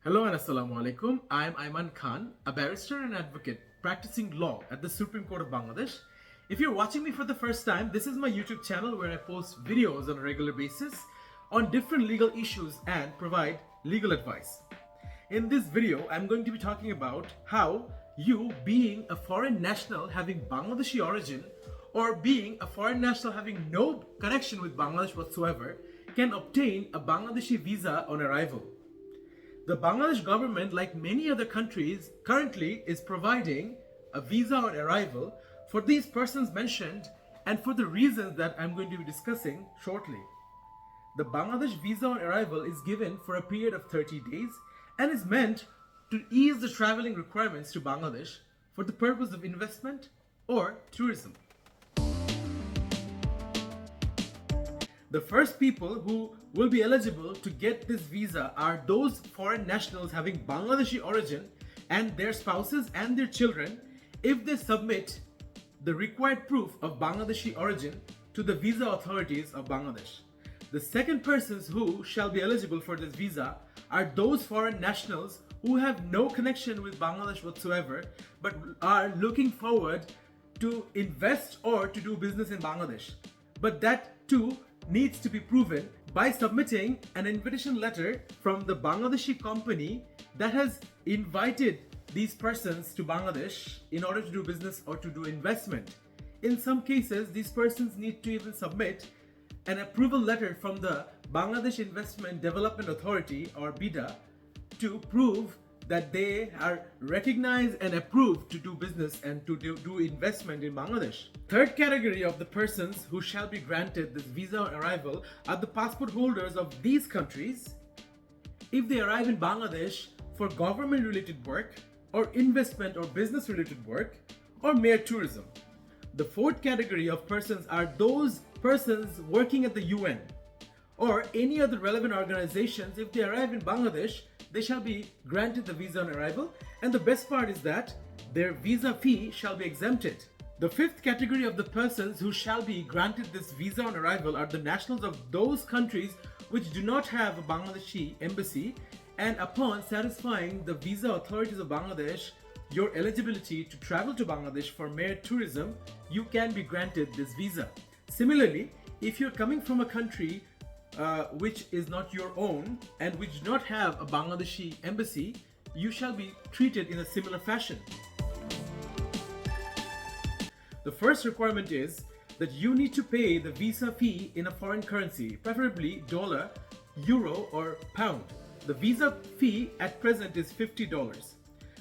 Hello and Assalamu alaikum. I am Ayman Khan, a barrister and advocate practicing law at the Supreme Court of Bangladesh. If you're watching me for the first time, this is my YouTube channel where I post videos on a regular basis on different legal issues and provide legal advice. In this video, I'm going to be talking about how you, being a foreign national having Bangladeshi origin or being a foreign national having no connection with Bangladesh whatsoever, can obtain a Bangladeshi visa on arrival. The Bangladesh government, like many other countries, currently is providing a visa on arrival for these persons mentioned and for the reasons that I'm going to be discussing shortly. The Bangladesh visa on arrival is given for a period of 30 days and is meant to ease the traveling requirements to Bangladesh for the purpose of investment or tourism. The first people who will be eligible to get this visa are those foreign nationals having Bangladeshi origin and their spouses and their children if they submit the required proof of Bangladeshi origin to the visa authorities of Bangladesh. The second persons who shall be eligible for this visa are those foreign nationals who have no connection with Bangladesh whatsoever but are looking forward to invest or to do business in Bangladesh. But that too needs to be proven by submitting an invitation letter from the Bangladeshi company that has invited these persons to Bangladesh in order to do business or to do investment. In some cases, these persons need to even submit an approval letter from the Bangladesh Investment Development Authority or BIDA to prove that they are recognized and approved to do business and to do investment in Bangladesh. Third category of the persons who shall be granted this visa on arrival are the passport holders of these countries if they arrive in Bangladesh for government related work or investment or business related work or mere tourism. The fourth category of persons are those persons working at the UN or any other relevant organizations. If they arrive in Bangladesh, they shall be granted the visa on arrival, and the best part is that their visa fee shall be exempted. The fifth category of the persons who shall be granted this visa on arrival are the nationals of those countries which do not have a Bangladeshi embassy, and upon satisfying the visa authorities of Bangladesh your eligibility to travel to Bangladesh for mere tourism, you can be granted this visa. Similarly, if you're coming from a country which is not your own and which do not have a Bangladeshi embassy, you shall be treated in a similar fashion. The first requirement is that you need to pay the visa fee in a foreign currency, preferably dollar, euro or pound. The visa fee at present is $50.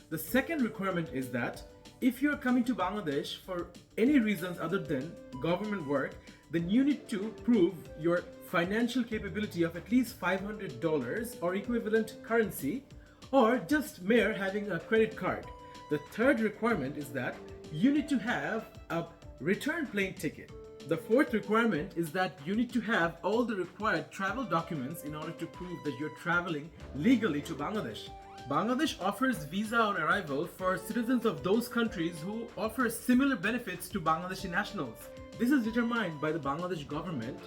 The second requirement is that if you're coming to Bangladesh for any reasons other than government work, then you need to prove your financial capability of at least $500 or equivalent currency, or just mere having a credit card. The third requirement is that you need to have a return plane ticket. The fourth requirement is that you need to have all the required travel documents in order to prove that you're traveling legally to Bangladesh. Bangladesh offers visa on arrival for citizens of those countries who offer similar benefits to Bangladeshi nationals. This is determined by the Bangladesh government,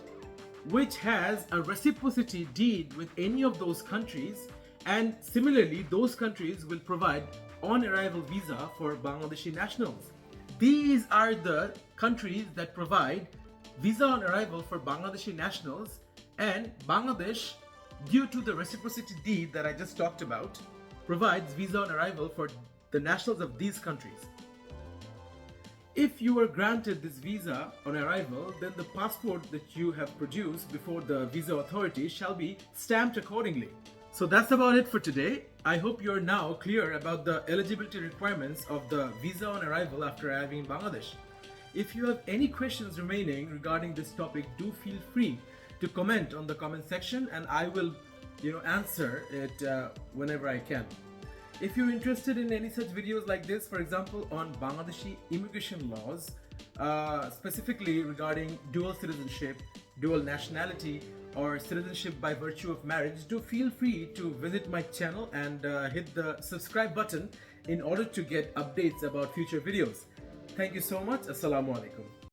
which has a reciprocity deed with any of those countries, and similarly those countries will provide on-arrival visa for Bangladeshi nationals. These are the countries that provide visa on arrival for Bangladeshi nationals, and Bangladesh, due to the reciprocity deed that I just talked about, provides visa on arrival for the nationals of these countries. If you are granted this visa on arrival, then the passport that you have produced before the visa authority shall be stamped accordingly. So that's about it for today. I hope you're now clear about the eligibility requirements of the visa on arrival after arriving in Bangladesh. If you have any questions remaining regarding this topic, do feel free to comment on the comment section and I will answer it whenever I can. If you're interested in any such videos like this, for example on Bangladeshi immigration laws, specifically regarding dual citizenship, dual nationality or citizenship by virtue of marriage, do feel free to visit my channel and hit the subscribe button in order to get updates about future videos. Thank you so much. Assalamu alaikum.